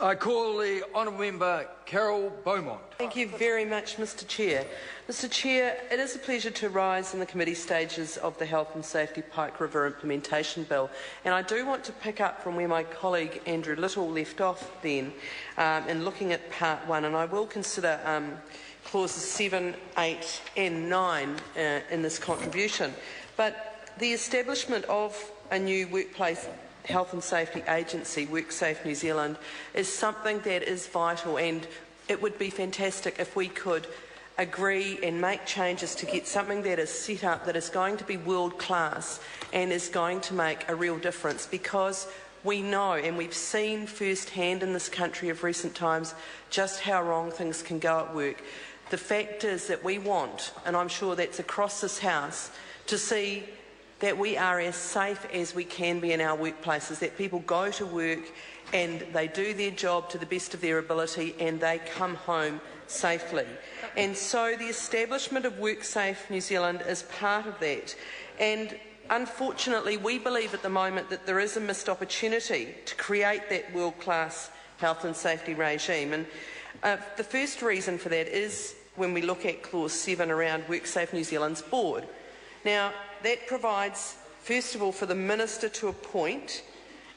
I call the honourable member Carol Beaumont. Thank you very much, Mr Chair. Mr Chair, it is a pleasure to rise in the committee stages of the Health and Safety Pike River Implementation Bill, and I do want to pick up from where my colleague Andrew Little left off then in looking at Part 1, and I will consider clauses 7, 8 and 9 in this contribution. But the establishment of a new workplace health and safety agency, WorkSafe New Zealand, is something that is vital, and it would be fantastic if we could agree and make changes to get something that is set up that is going to be world class and is going to make a real difference, because we know and we've seen firsthand in this country of recent times just how wrong things can go at work. The fact is that we want, and I'm sure that's across this House, to see that we are as safe as we can be in our workplaces, that people go to work and they do their job to the best of their ability and they come home safely. And so the establishment of WorkSafe New Zealand is part of that. And unfortunately, we believe at the moment that there is a missed opportunity to create that world-class health and safety regime. And the first reason for that is when we look at Clause 7 around WorkSafe New Zealand's board. Now, that provides, first of all, for the Minister to appoint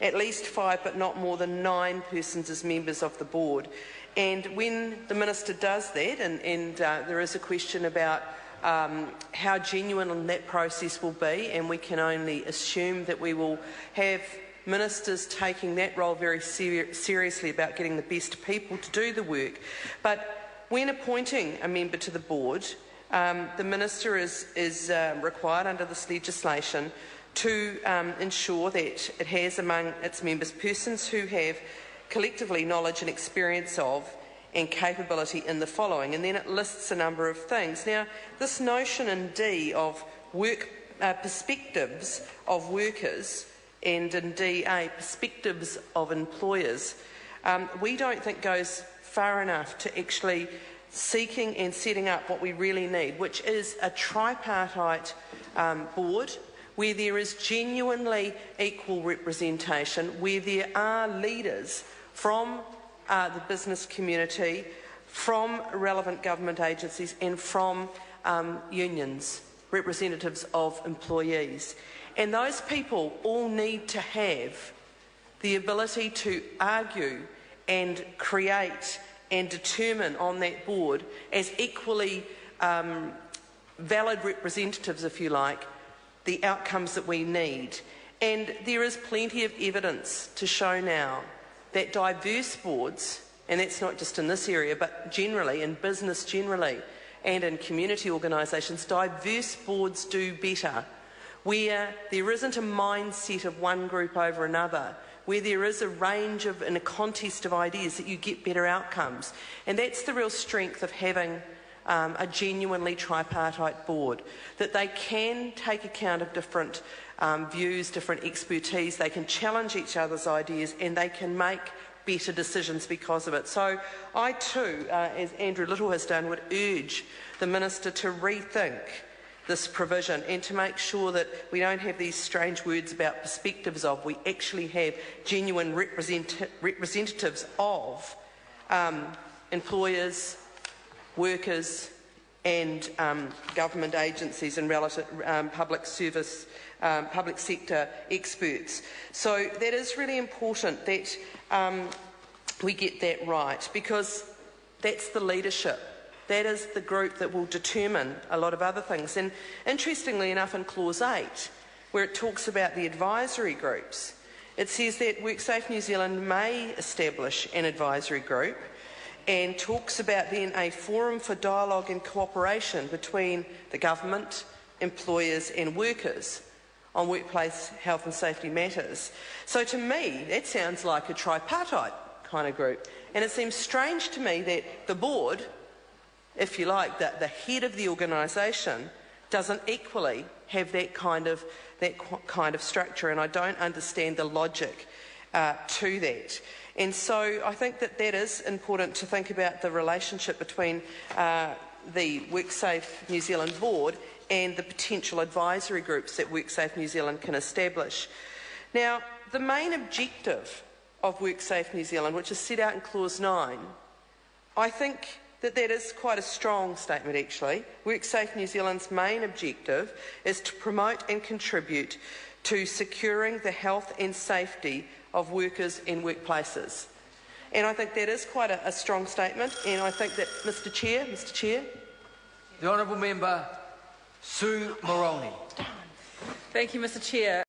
at least 5 but not more than 9 persons as members of the board. And when the Minister does that, and there is a question about how genuine that process will be, and we can only assume that we will have ministers taking that role very seriously about getting the best people to do the work. But when appointing a member to the board, the Minister is required under this legislation to ensure that it has among its members persons who have collectively knowledge and experience of and capability in the following, and then it lists a number of things. Now, this notion in D of work perspectives of workers and in DA perspectives of employers, we don't think goes far enough to actually seeking and setting up what we really need, which is a tripartite board where there is genuinely equal representation, where there are leaders from the business community, from relevant government agencies and from unions, representatives of employees. And those people all need to have the ability to argue and create and determine on that board as equally valid representatives, if you like, the outcomes that we need. And there is plenty of evidence to show now that diverse boards, and that's not just in this area, but generally, in business generally, and in community organisations, diverse boards do better, where there isn't a mindset of one group over another, where there is a range of, and a contest of ideas, that you get better outcomes. And that's the real strength of having a genuinely tripartite board, that they can take account of different views, different expertise, they can challenge each other's ideas, and they can make better decisions because of it. So I too, as Andrew Little has done, would urge the Minister to rethink this provision and to make sure that we don't have these strange words about perspectives of, we actually have genuine representatives of employers, workers and government agencies and relative public service, public sector experts. So that is really important that we get that right, because that's the leadership. That is the group that will determine a lot of other things. And interestingly enough, in Clause 8, where it talks about the advisory groups, it says that WorkSafe New Zealand may establish an advisory group, and talks about then a forum for dialogue and cooperation between the government, employers and workers on workplace health and safety matters. So to me, that sounds like a tripartite kind of group. And it seems strange to me that the board, if you like, that the head of the organisation doesn't equally have that kind of structure, and I don't understand the logic to that. And so I think that that is important to think about the relationship between the WorkSafe New Zealand board and the potential advisory groups that WorkSafe New Zealand can establish. Now, the main objective of WorkSafe New Zealand, which is set out in Clause 9, I think that is quite a strong statement, actually. WorkSafe New Zealand's main objective is to promote and contribute to securing the health and safety of workers in workplaces. And I think that is quite a strong statement, and I think that, Mr Chair, The Honourable Member Sue Moroni. Thank you, Mr Chair.